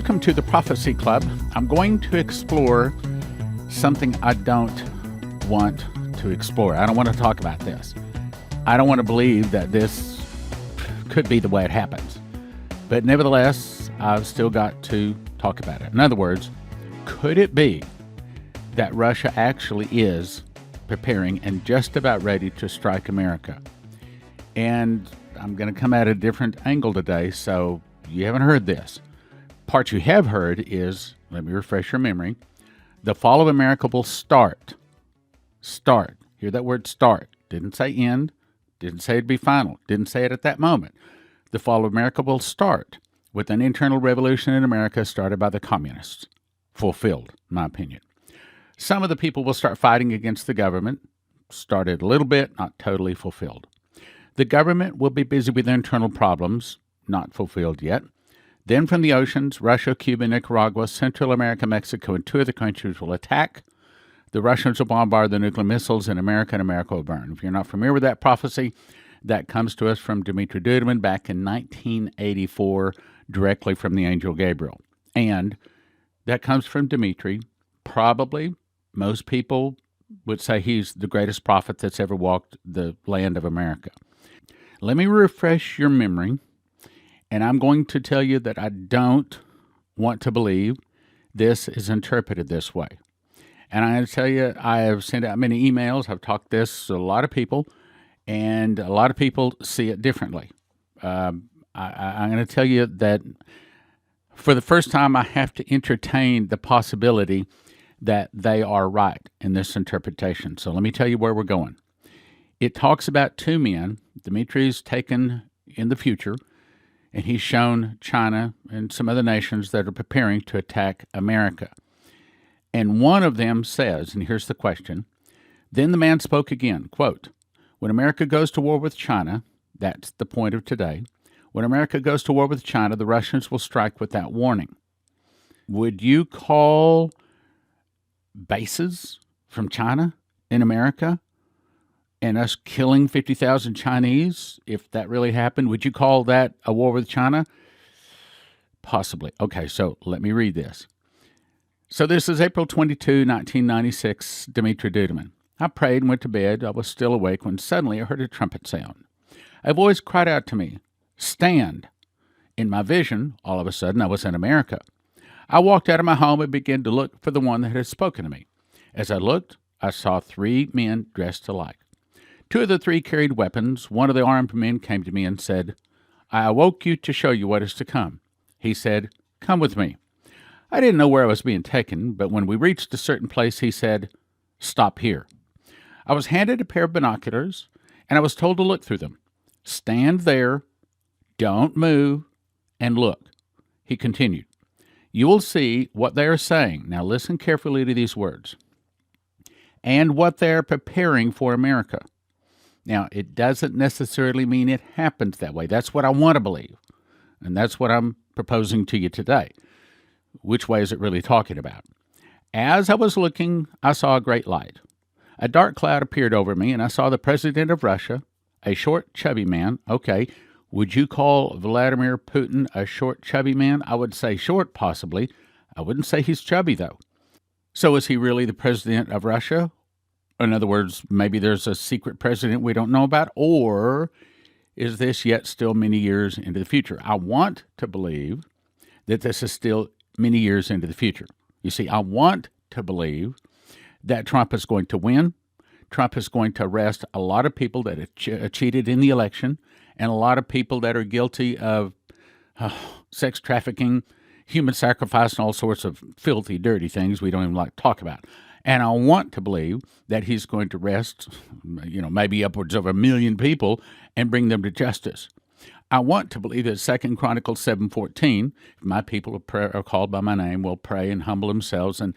Welcome to the Prophecy Club. I'm going to explore something I don't want to explore. I don't want to talk about this. I don't want to believe that this could be the way it happens. But nevertheless, I've still got to talk about it. In other words, could it be that Russia actually is preparing and just about ready to strike America? And I'm going to come at a different angle today, so you haven't heard this. Part you have heard is, let me refresh your memory, the fall of America will start. Start. Hear that word start. Didn't say end. Didn't say it'd be final. Didn't say it at that moment. The fall of America will start with an internal revolution in America started by the communists. Fulfilled, in my opinion. Some of the people will start fighting against the government. Started a little bit, not totally fulfilled. The government will be busy with internal problems, not fulfilled yet. Then from the oceans, Russia, Cuba, Nicaragua, Central America, Mexico, and 2 other countries will attack. The Russians will bombard the nuclear missiles in America, and America will burn. If you're not familiar with that prophecy, that comes to us from Dmitri Duduman back in 1984, directly from the angel Gabriel. And that comes from Dmitri. Probably most people would say he's the greatest prophet that's ever walked the land of America. Let me refresh your memory. And I'm going to tell you that I don't want to believe this is interpreted this way. And I'm going to tell you, I have sent out many emails. I've talked this to a lot of people, and a lot of people see it differently. I'm going to tell you that for the first time, I have to entertain the possibility that they are right in this interpretation. So let me tell you where we're going. It talks about 2 men. Dimitri's taken in the future, and he's shown China and some other nations that are preparing to attack America. And one of them says, and here's the question, then the man spoke again, quote, when America goes to war with China, that's the point of today, when America goes to war with China, the Russians will strike without warning. Would you call bases from China in America and us killing 50,000 Chinese, if that really happened, would you call that a war with China? Possibly. Okay, so let me read this. So this is April 22, 1996, Dmitri Duduman. I prayed and went to bed. I was still awake when suddenly I heard a trumpet sound. A voice cried out to me, stand. In my vision, all of a sudden, I was in America. I walked out of my home and began to look for the one that had spoken to me. As I looked, I saw 3 men dressed alike. 2 of the 3 carried weapons. One of the armed men came to me and said, I awoke you to show you what is to come. He said, come with me. I didn't know where I was being taken, but when we reached a certain place, he said, stop here. I was handed a pair of binoculars, and I was told to look through them. Stand there, don't move, and look. He continued, you will see what they are saying. Now listen carefully to these words. And what they are preparing for America. Now, it doesn't necessarily mean it happens that way. That's what I want to believe. And that's what I'm proposing to you today. Which way is it really talking about? As I was looking, I saw a great light. A dark cloud appeared over me, and I saw the president of Russia, a short, chubby man. Okay, would you call Vladimir Putin a short, chubby man? I would say short, possibly. I wouldn't say he's chubby, though. So is he really the president of Russia? In other words, maybe there's a secret president we don't know about, or is this yet still many years into the future? I want to believe that this is still many years into the future. You see, I want to believe that Trump is going to win. Trump is going to arrest a lot of people that have cheated in the election and a lot of people that are guilty of sex trafficking, human sacrifice, and all sorts of filthy, dirty things we don't even like to talk about. And I want to believe that he's going to arrest, maybe upwards of 1 million people and bring them to justice. I want to believe that 2 Chronicles 7:14, if my people are called by my name, will pray and humble themselves and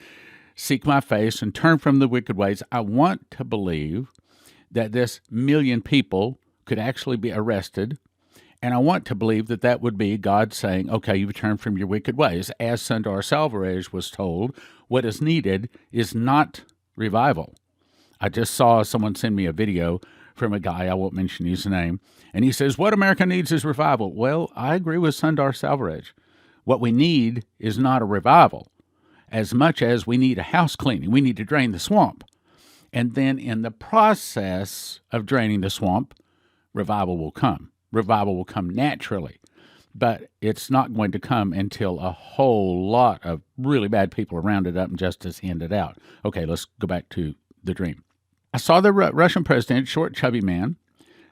seek my face and turn from the wicked ways. I want to believe that this 1 million people could actually be arrested. And I want to believe that that would be God saying, okay, you've turned from your wicked ways. As Sundar Salvarez was told, what is needed is not revival. I just saw someone send me a video from a guy, I won't mention his name, and he says, what America needs is revival. Well, I agree with Sundar Salvarez. What we need is not a revival, as much as we need a house cleaning. We need to drain the swamp. And then in the process of draining the swamp, revival will come. Revival will come naturally. But it's not going to come until a whole lot of really bad people are rounded up and justice handed out. Okay, let's go back to the dream. I saw the Russian president, short, chubby man,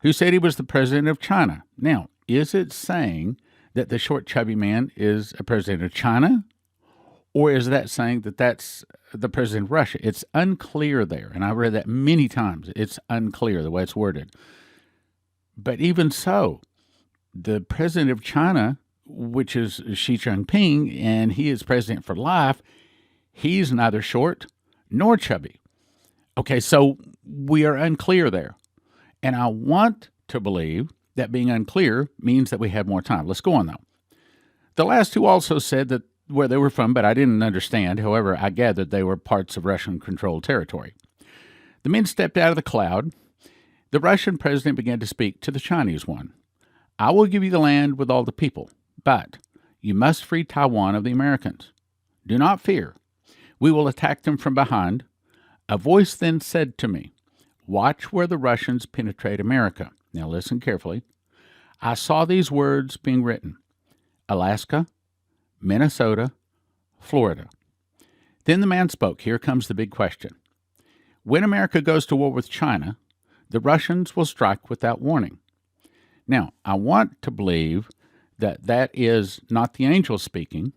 who said he was the president of China. Now, is it saying that the short, chubby man is a president of China? Or is that saying that that's the president of Russia? It's unclear there, and I've read that many times. It's unclear the way it's worded. But even so, the president of China, which is Xi Jinping, and he is president for life, he's neither short nor chubby. Okay, so we are unclear there. And I want to believe that being unclear means that we have more time. Let's go on, though. The last two also said that where they were from, but I didn't understand. However, I gathered they were parts of Russian-controlled territory. The men stepped out of the cloud. The Russian president began to speak to the Chinese one. I will give you the land with all the people, but you must free Taiwan of the Americans. Do not fear. We will attack them from behind. A voice then said to me, watch where the Russians penetrate America. Now listen carefully. I saw these words being written. Alaska, Minnesota, Florida. Then the man spoke. Here comes the big question. When America goes to war with China, the Russians will strike without warning. Now, I want to believe that that is not the angel speaking.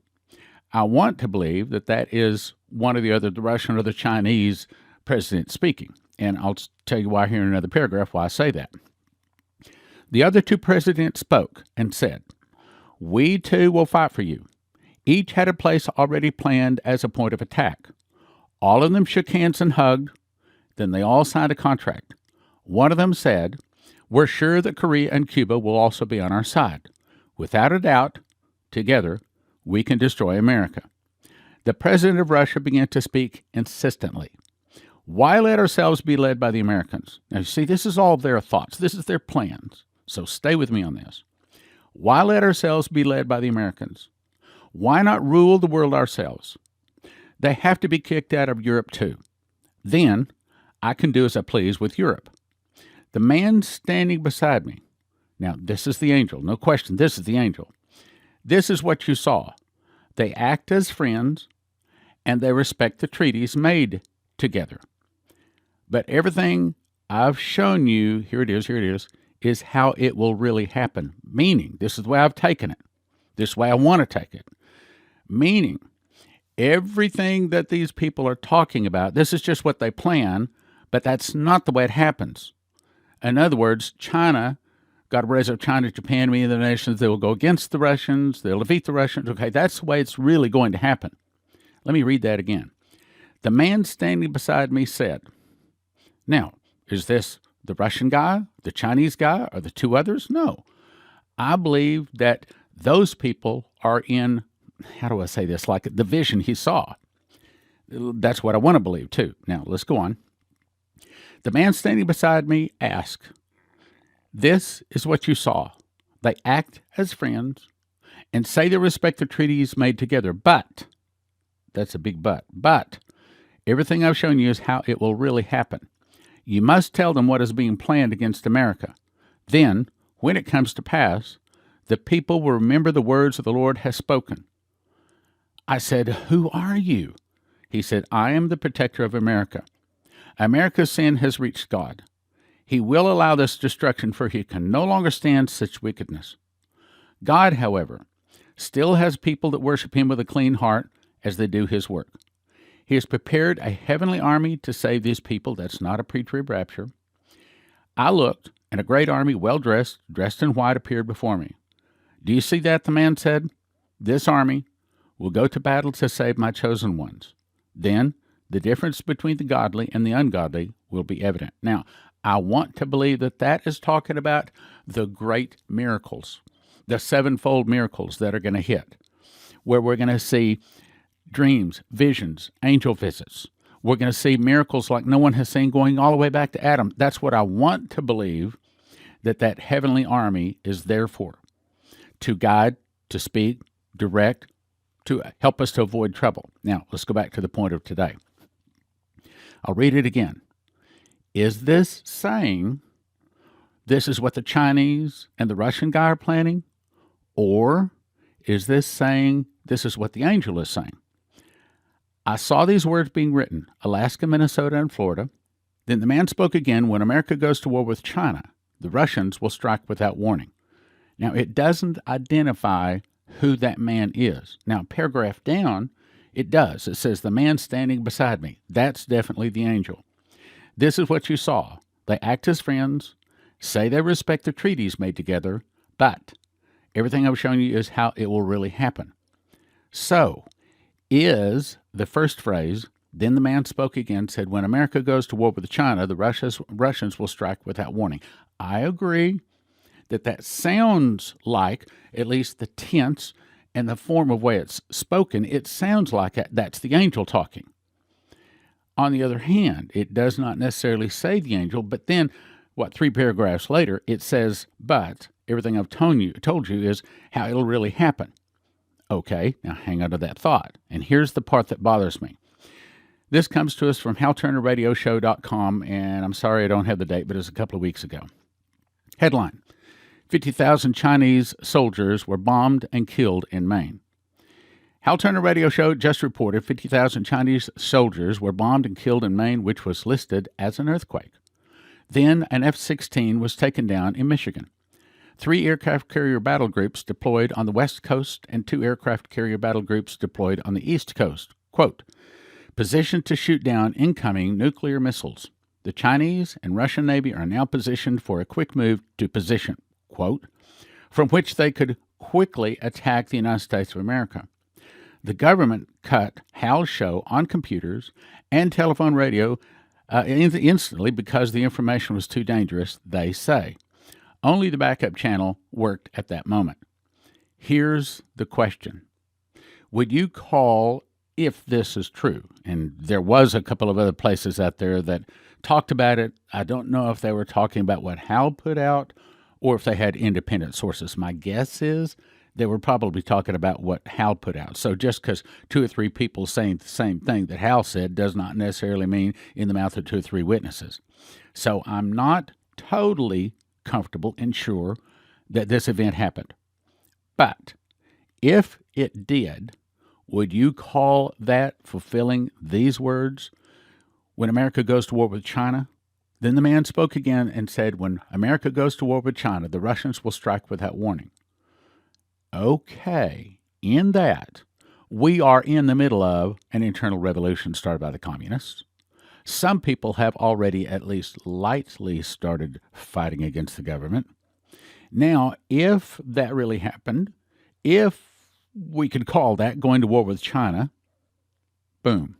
I want to believe that that is one or the other, the Russian or the Chinese president speaking. And I'll tell you why here in another paragraph why I say that. The other two presidents spoke and said, we too will fight for you. Each had a place already planned as a point of attack. All of them shook hands and hugged. Then they all signed a contract. One of them said, we're sure that Korea and Cuba will also be on our side. Without a doubt, together, we can destroy America. The president of Russia began to speak insistently. Why let ourselves be led by the Americans? Now, you see, this is all their thoughts. This is their plans. So stay with me on this. Why let ourselves be led by the Americans? Why not rule the world ourselves? They have to be kicked out of Europe too. Then I can do as I please with Europe. The man standing beside me. Now, this is the angel. No question, this is the angel. This is what you saw. They act as friends, and they respect the treaties made together. But everything I've shown you, here it is how it will really happen. Meaning, this is the way I've taken it. This is the way I want to take it. Meaning, everything that these people are talking about, this is just what they plan, but that's not the way it happens. In other words, China, got to raise up China, Japan, many of the nations, they will go against the Russians, they'll defeat the Russians. Okay, that's the way it's really going to happen. Let me read that again. The man standing beside me said, now, is this the Russian guy, the Chinese guy, or the two others? No. I believe that those people are in, how do I say this, like the vision he saw. That's what I want to believe too. Now, let's go on. The man standing beside me asked, this is what you saw. They act as friends and say they respect the treaties made together, but, that's a big but everything I've shown you is how it will really happen. You must tell them what is being planned against America. Then, when it comes to pass, the people will remember the words that the Lord has spoken. I said, who are you? He said, I am the protector of America. America's sin has reached God. He will allow this destruction, for he can no longer stand such wickedness. God, however, still has people that worship him with a clean heart as they do his work. He has prepared a heavenly army to save these people. That's not a pre-trib rapture. I looked, and a great army, well-dressed, dressed in white, appeared before me. Do you see that? The man said. This army will go to battle to save my chosen ones. Then the difference between the godly and the ungodly will be evident. Now, I want to believe that that is talking about the great miracles, the sevenfold miracles that are going to hit, where we're going to see dreams, visions, angel visits. We're going to see miracles like no one has seen going all the way back to Adam. That's what I want to believe that heavenly army is there for, to guide, to speak, direct, to help us to avoid trouble. Now, let's go back to the point of today. I'll read it again. Is this saying this is what the Chinese and the Russian guy are planning? Or is this saying this is what the angel is saying? I saw these words being written, Alaska, Minnesota, and Florida. Then the man spoke again, when America goes to war with China, the Russians will strike without warning. Now, it doesn't identify who that man is. Now, paragraph down, it does. It says, the man standing beside me. That's definitely the angel. This is what you saw. They act as friends, say they respect the treaties made together, but everything I've shown you is how it will really happen. So, is the first phrase, then the man spoke again, said, when America goes to war with China, the Russians will strike without warning. I agree that sounds like, at least the tense and the form of way it's spoken, it sounds like that's the angel talking. On the other hand, it does not necessarily say the angel, but then, 3 paragraphs later, it says, but everything I've told you is how it'll really happen. Okay, now hang on to that thought. And here's the part that bothers me. This comes to us from HalTurnerRadioShow.com, and I'm sorry I don't have the date, but it's a couple of weeks ago. Headline, 50,000 Chinese soldiers were bombed and killed in Maine. Hal Turner Radio Show just reported 50,000 Chinese soldiers were bombed and killed in Maine, which was listed as an earthquake. Then an F-16 was taken down in Michigan. 3 aircraft carrier battle groups deployed on the West Coast and 2 aircraft carrier battle groups deployed on the East Coast. Quote, positioned to shoot down incoming nuclear missiles. The Chinese and Russian Navy are now positioned for a quick move to position, quote, from which they could quickly attack the United States of America. The government cut Hal's show on computers and telephone radio instantly because the information was too dangerous, they say. Only the backup channel worked at that moment. Here's the question. Would you call, if this is true, and there was a couple of other places out there that talked about it. I don't know if they were talking about what Hal put out or if they had independent sources. My guess is they were probably talking about what Hal put out. So just because 2 or 3 people saying the same thing that Hal said does not necessarily mean in the mouth of 2 or 3 witnesses. So I'm not totally comfortable and sure that this event happened. But if it did, would you call that fulfilling these words? When America goes to war with China, then the man spoke again and said, when America goes to war with China, the Russians will strike without warning. Okay, in that, we are in the middle of an internal revolution started by the communists. Some people have already at least lightly started fighting against the government. Now, if that really happened, if we could call that going to war with China, boom.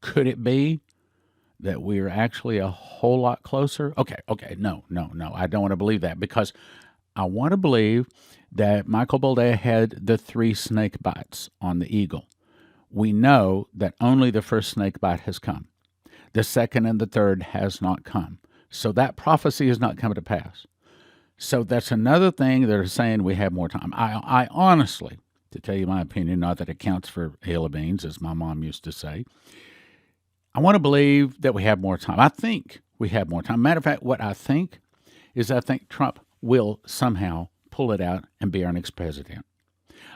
Could it be that we're actually a whole lot closer? Okay, no. I don't want to believe that because I want to believe that Michael Boldea had the 3 snake bites on the eagle. We know that only the first snake bite has come. The second and the third has not come. So that prophecy has not come to pass. So that's another thing they're saying we have more time. I honestly, to tell you my opinion, not that it counts for a hill of beans, as my mom used to say, I want to believe that we have more time. I think we have more time. Matter of fact, what I think is I think Trump will somehow pull it out and be our next president.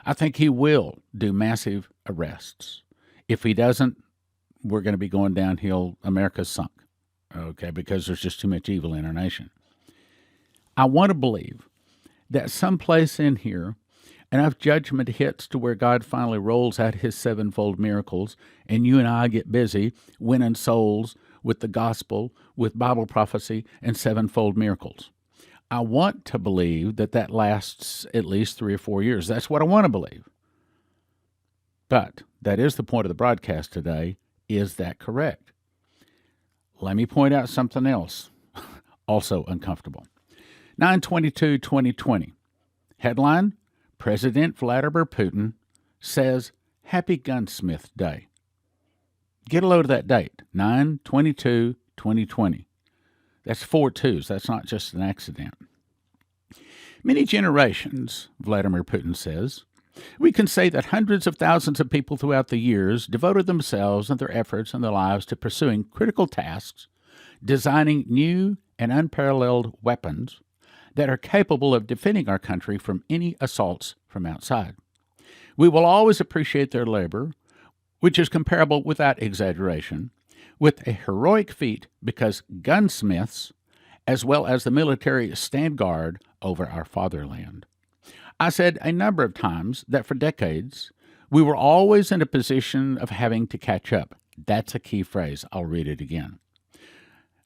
I think he will do massive arrests. If he doesn't, we're going to be going downhill. America's sunk, okay, because there's just too much evil in our nation. I want to believe that someplace in here, enough judgment hits to where God finally rolls out his 7-fold miracles, and you and I get busy winning souls with the gospel, with Bible prophecy, and 7-fold miracles. I want to believe that lasts at least 3 or 4 years. That's what I want to believe. But that is the point of the broadcast today. Is that correct? Let me point out something else, also uncomfortable. 9/22/2020. Headline, President Vladimir Putin says, Happy Gunsmith Day. Get a load of that date, 9/22/2020. That's 4 twos. That's not just an accident. Many generations, Vladimir Putin says, We can say that hundreds of thousands of people throughout the years devoted themselves and their efforts and their lives to pursuing critical tasks, designing new and unparalleled weapons that are capable of defending our country from any assaults from outside. We will always appreciate their labor, which is comparable, without exaggeration, with a heroic feat because gunsmiths, as well as the military, stand guard over our fatherland. I said a number of times that for decades, we were always in a position of having to catch up. That's a key phrase. I'll read it again.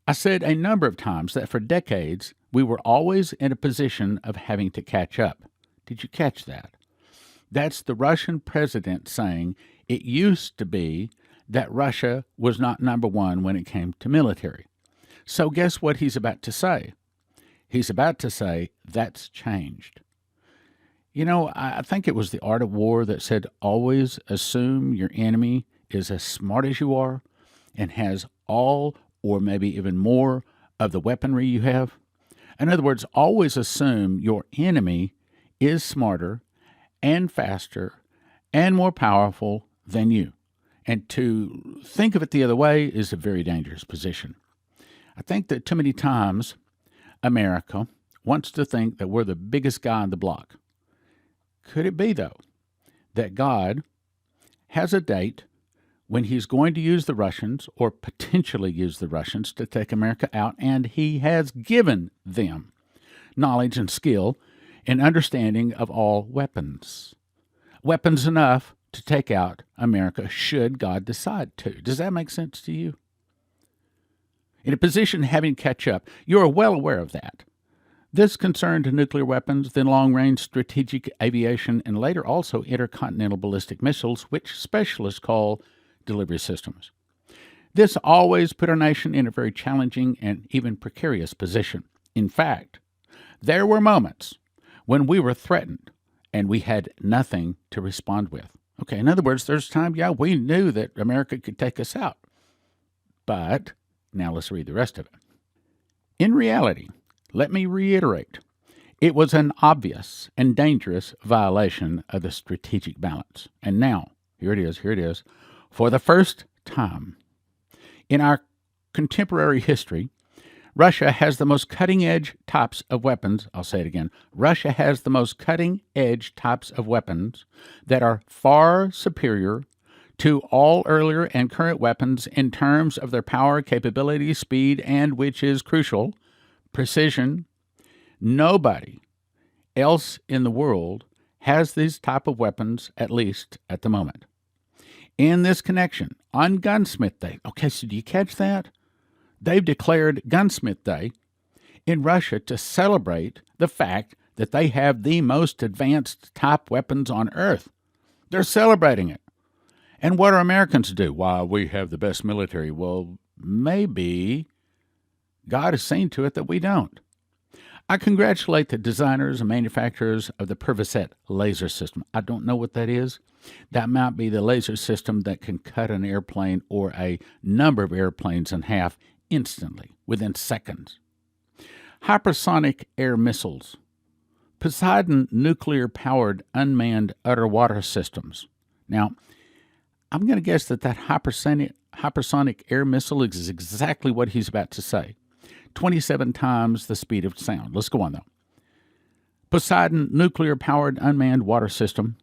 I said a number of times that for decades, we were always in a position of having to catch up. Did you catch that? That's the Russian president saying it used to be that Russia was not number one when it came to military. So guess what he's about to say? He's about to say that's changed. You know, I think it was The Art of War that said, always assume your enemy is as smart as you are and has all or maybe even more of the weaponry you have. In other words, always assume your enemy is smarter and faster and more powerful than you. And to think of it the other way is a very dangerous position. I think that too many times America wants to think that we're the biggest guy on the block. Could it be, though, that God has a date when he's going to use the Russians, or potentially use the Russians, to take America out, and he has given them knowledge and skill and understanding of all weapons? Weapons enough to take out America should God decide to. Does that make sense to you? In a position having to catch up, you're well aware of that. This concerned nuclear weapons, then long-range strategic aviation, and later also intercontinental ballistic missiles, which specialists call delivery systems. This always put our nation in a very challenging and even precarious position. In fact, there were moments when we were threatened and we had nothing to respond with. Okay, in other words, there's time, we knew that America could take us out. But now let's read the rest of it. In reality, let me reiterate, it was an obvious and dangerous violation of the strategic balance. And now, here it is. For the first time in our contemporary history, Russia has the most cutting-edge types of weapons. I'll say it again. Russia has the most cutting-edge types of weapons that are far superior to all earlier and current weapons in terms of their power, capability, speed, and, which is crucial, precision. Nobody else in the world has these type of weapons, at least at the moment. In this connection, on Gunsmith Day, okay, so do you catch that? They've declared Gunsmith Day in Russia to celebrate the fact that they have the most advanced type weapons on Earth. They're celebrating it. And what do Americans do? Why, we have the best military. Well, maybe God has seen to it that we don't. I congratulate the designers and manufacturers of the Percocet laser system. I don't know what that is. That might be the laser system that can cut an airplane or a number of airplanes in half instantly, within seconds. Hypersonic air missiles. Poseidon nuclear-powered unmanned underwater systems. Now, I'm going to guess that hypersonic air missile is exactly what he's about to say. 27 times the speed of sound. Let's go on, though. Poseidon nuclear-powered unmanned water system.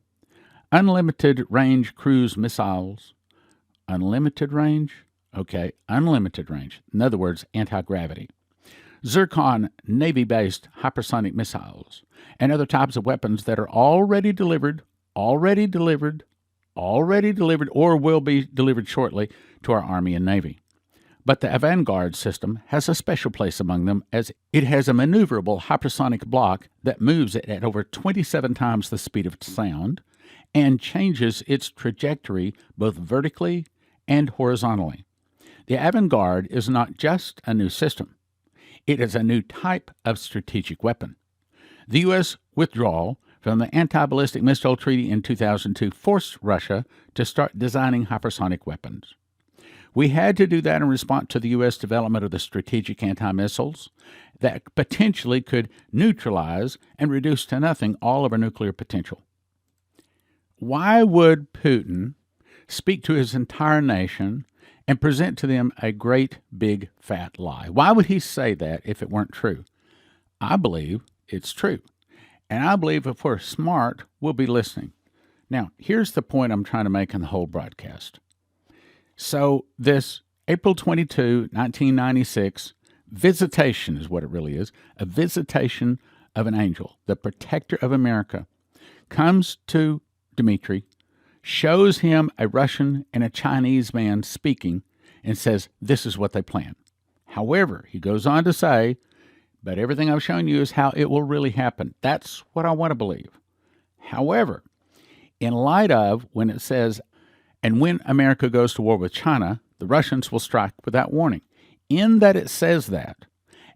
Unlimited range cruise missiles. Unlimited range? Okay, unlimited range. In other words, anti-gravity. Zircon Navy-based hypersonic missiles and other types of weapons that are already delivered, or will be delivered shortly to our Army and Navy. But the Vanguard system has a special place among them, as it has a maneuverable hypersonic block that moves it at over 27 times the speed of sound and changes its trajectory both vertically and horizontally. The Vanguard is not just a new system. It is a new type of strategic weapon. The U.S. withdrawal from the Anti-Ballistic Missile Treaty in 2002 forced Russia to start designing hypersonic weapons. We had to do that in response to the U.S. development of the strategic anti-missiles that potentially could neutralize and reduce to nothing all of our nuclear potential. Why would Putin speak to his entire nation and present to them a great big fat lie? Why would he say that if it weren't true? I believe it's true. And I believe if we're smart, we'll be listening. Now, here's the point I'm trying to make in the whole broadcast. So, this April 22, 1996, visitation is what it really is, a visitation of an angel, the protector of America, comes to Dmitry, shows him a Russian and a Chinese man speaking, and says, this is what they plan. However, he goes on to say, but everything I've shown you is how it will really happen. That's what I want to believe. However, in light of when it says, and when America goes to war with China, the Russians will strike without warning. In that it says that,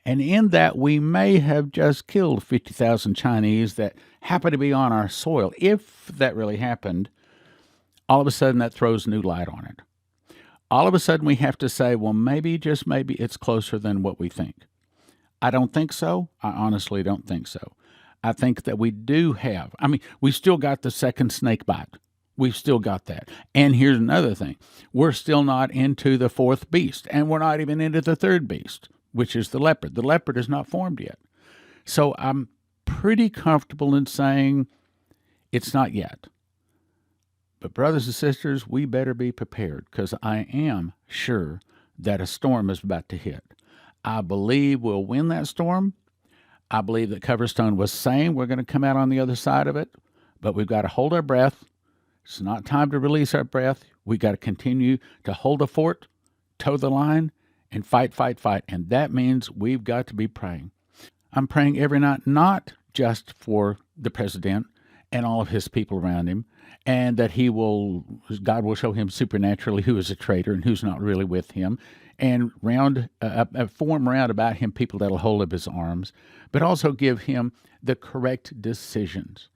and in that we may have just killed 50,000 Chinese that happen to be on our soil, if that really happened, all of a sudden that throws new light on it. All of a sudden we have to say, well, maybe, just maybe, it's closer than what we think. I don't think so. I honestly don't think so. I think that we do have, we still got the second snake bite. We've still got that. And here's another thing. We're still not into the fourth beast, and we're not even into the third beast, which is the leopard. The leopard is not formed yet. So I'm pretty comfortable in saying it's not yet. But brothers and sisters, we better be prepared, because I am sure that a storm is about to hit. I believe we'll win that storm. I believe that Coverstone was saying we're going to come out on the other side of it, but we've got to hold our breath. It's not time to release our breath. We've got to continue to hold the fort, toe the line, and fight, fight, fight. And that means we've got to be praying. I'm praying every night, not just for the president and all of his people around him, and that God will show him supernaturally who is a traitor and who's not really with him, and form round about him people that'll hold up his arms, but also give him the correct decisions,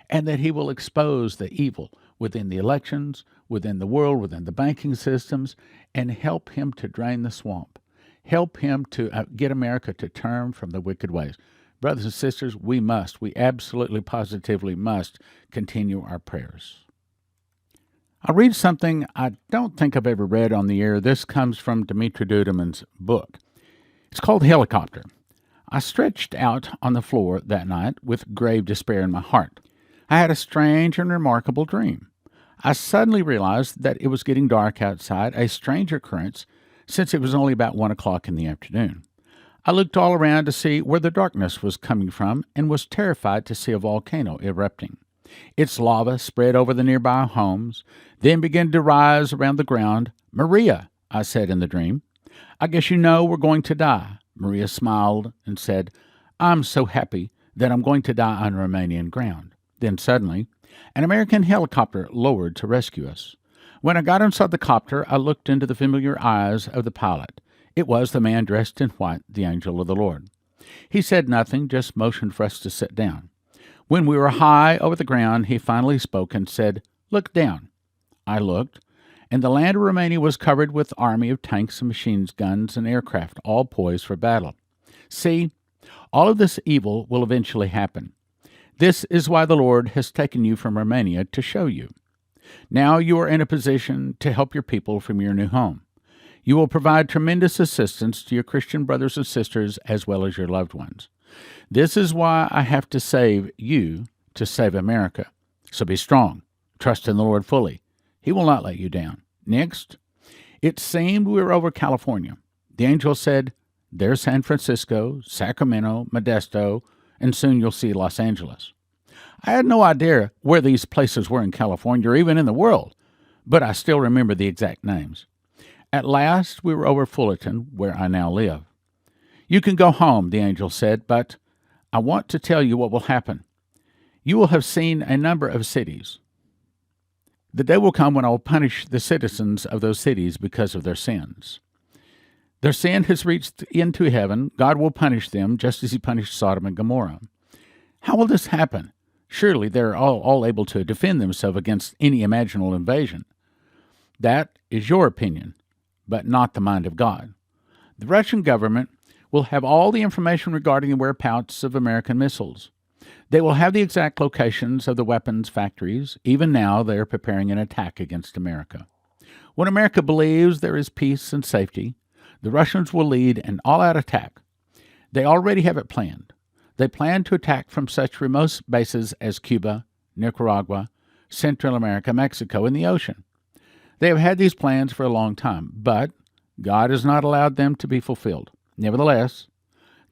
and that he will expose the evil within the elections, within the world, within the banking systems, and help him to drain the swamp. Help him to get America to turn from the wicked ways. Brothers and sisters, we absolutely positively must continue our prayers. I'll read something I don't think I've ever read on the air. This comes from Dimitri Duduman's book. It's called Helicopter. I stretched out on the floor that night with grave despair in my heart. I had a strange and remarkable dream. I suddenly realized that it was getting dark outside, a strange occurrence, since it was only about 1 o'clock in the afternoon. I looked all around to see where the darkness was coming from and was terrified to see a volcano erupting. Its lava spread over the nearby homes, then began to rise around the ground. "Maria," I said in the dream, "I guess you know we're going to die." Maria smiled and said, "I'm so happy that I'm going to die on Romanian ground." Then suddenly, an American helicopter lowered to rescue us. When I got inside the copter, I looked into the familiar eyes of the pilot. It was the man dressed in white, the angel of the Lord. He said nothing, just motioned for us to sit down. When we were high over the ground, he finally spoke and said, "Look down." I looked, and the land of Romania was covered with an army of tanks and machine guns and aircraft, all poised for battle. See, all of this evil will eventually happen. This is why the Lord has taken you from Romania to show you. Now you are in a position to help your people from your new home. You will provide tremendous assistance to your Christian brothers and sisters as well as your loved ones. This is why I have to save you to save America. So be strong. Trust in the Lord fully. He will not let you down. Next, it seemed we were over California. The angel said, "There's San Francisco, Sacramento, Modesto, and soon you'll see Los Angeles." I had no idea where these places were in California or even in the world, but I still remember the exact names. At last, we were over Fullerton, where I now live. "You can go home," the angel said, "but I want to tell you what will happen. You will have seen a number of cities. The day will come when I will punish the citizens of those cities because of their sins. Their sin has reached into heaven. God will punish them just as he punished Sodom and Gomorrah. How will this happen? Surely they're all able to defend themselves against any imaginable invasion. That is your opinion, but not the mind of God. The Russian government will have all the information regarding the whereabouts of American missiles. They will have the exact locations of the weapons factories. Even now, they are preparing an attack against America. When America believes there is peace and safety, the Russians will lead an all-out attack. They already have it planned. They plan to attack from such remote bases as Cuba, Nicaragua, Central America, Mexico, and the ocean. They have had these plans for a long time, but God has not allowed them to be fulfilled. Nevertheless,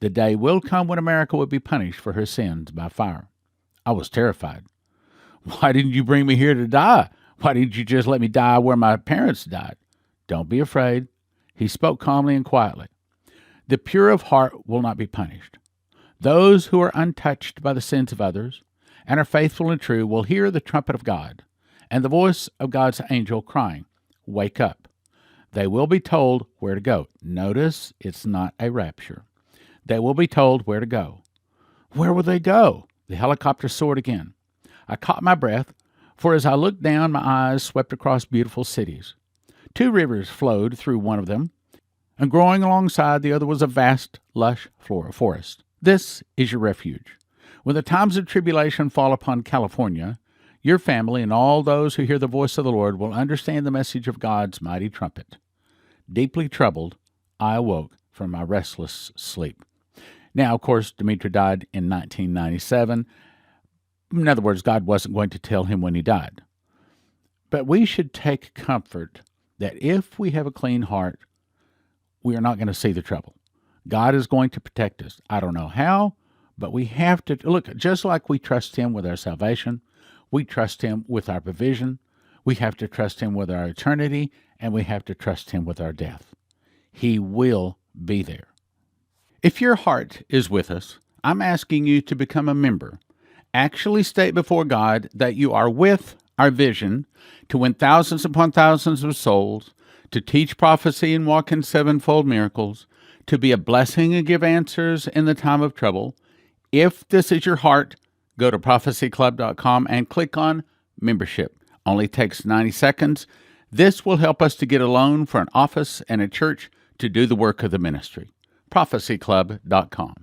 the day will come when America will be punished for her sins by fire. I was terrified. Why didn't you bring me here to die? Why didn't you just let me die where my parents died? Don't be afraid. He spoke calmly and quietly. The pure of heart will not be punished. Those who are untouched by the sins of others and are faithful and true will hear the trumpet of God and the voice of God's angel crying, "Wake up." They will be told where to go. Notice it's not a rapture. They will be told where to go. Where will they go? The helicopter soared again. I caught my breath, for as I looked down, my eyes swept across beautiful cities. 2 rivers flowed through one of them, and growing alongside the other was a vast, lush forest. This is your refuge. When the times of tribulation fall upon California, your family and all those who hear the voice of the Lord will understand the message of God's mighty trumpet. Deeply troubled, I awoke from my restless sleep. Now, of course, Dmitri died in 1997. In other words, God wasn't going to tell him when he died. But we should take comfort that if we have a clean heart, we are not going to see the trouble. God is going to protect us. I don't know how, but we have to look, just like we trust him with our salvation, we trust him with our provision, we have to trust him with our eternity, and we have to trust him with our death. He will be there. If your heart is with us, I'm asking you to become a member. Actually state before God that you are with our vision to win thousands upon thousands of souls, to teach prophecy and walk in sevenfold miracles, to be a blessing and give answers in the time of trouble. If this is your heart, go to prophecyclub.com and click on membership. Only takes 90 seconds. This will help us to get a loan for an office and a church to do the work of the ministry. prophecyclub.com.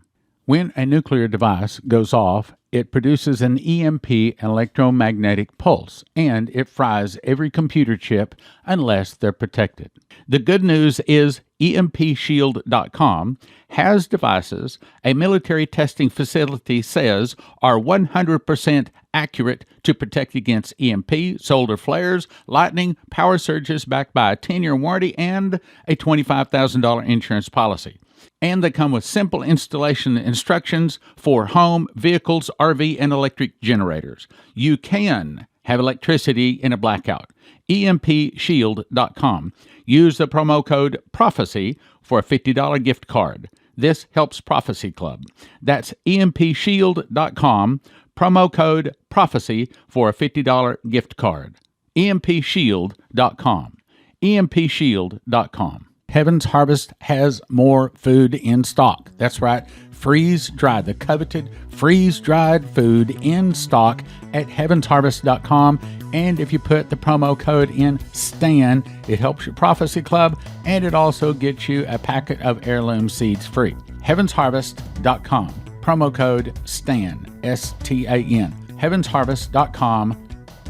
When a nuclear device goes off, it produces an EMP, electromagnetic pulse, and it fries every computer chip unless they're protected. The good news is EMPshield.com has devices a military testing facility says are 100% accurate to protect against EMP, solar flares, lightning, power surges backed by a 10-year warranty and a $25,000 insurance policy. And they come with simple installation instructions for home, vehicles, RV, and electric generators. You can have electricity in a blackout. EMPshield.com. Use the promo code PROPHECY for a $50 gift card. This helps Prophecy Club. That's EMPshield.com. Promo code PROPHECY for a $50 gift card. EMPshield.com. EMPshield.com. Heaven's Harvest has more food in stock. That's right, freeze-dried, the coveted freeze-dried food in stock at heavensharvest.com. And if you put the promo code in STAN, it helps your Prophecy Club, and it also gets you a packet of heirloom seeds free. heavensharvest.com, promo code STAN, S-T-A-N, heavensharvest.com,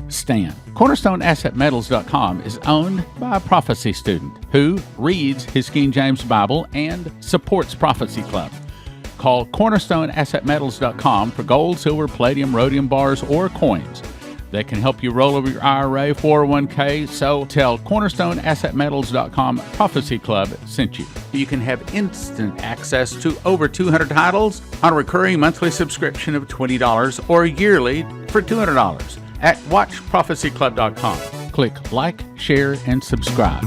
STAN. CornerstoneAssetMetals.com is owned by a prophecy student who reads his King James Bible and supports Prophecy Club. Call CornerstoneAssetMetals.com for gold, silver, palladium, rhodium bars, or coins. They can help you roll over your IRA, 401k, so tell CornerstoneAssetMetals.com Prophecy Club sent you. You can have instant access to over 200 titles on a recurring monthly subscription of $20 or yearly for $200 at watchprophecyclub.com. Click like, share, and subscribe.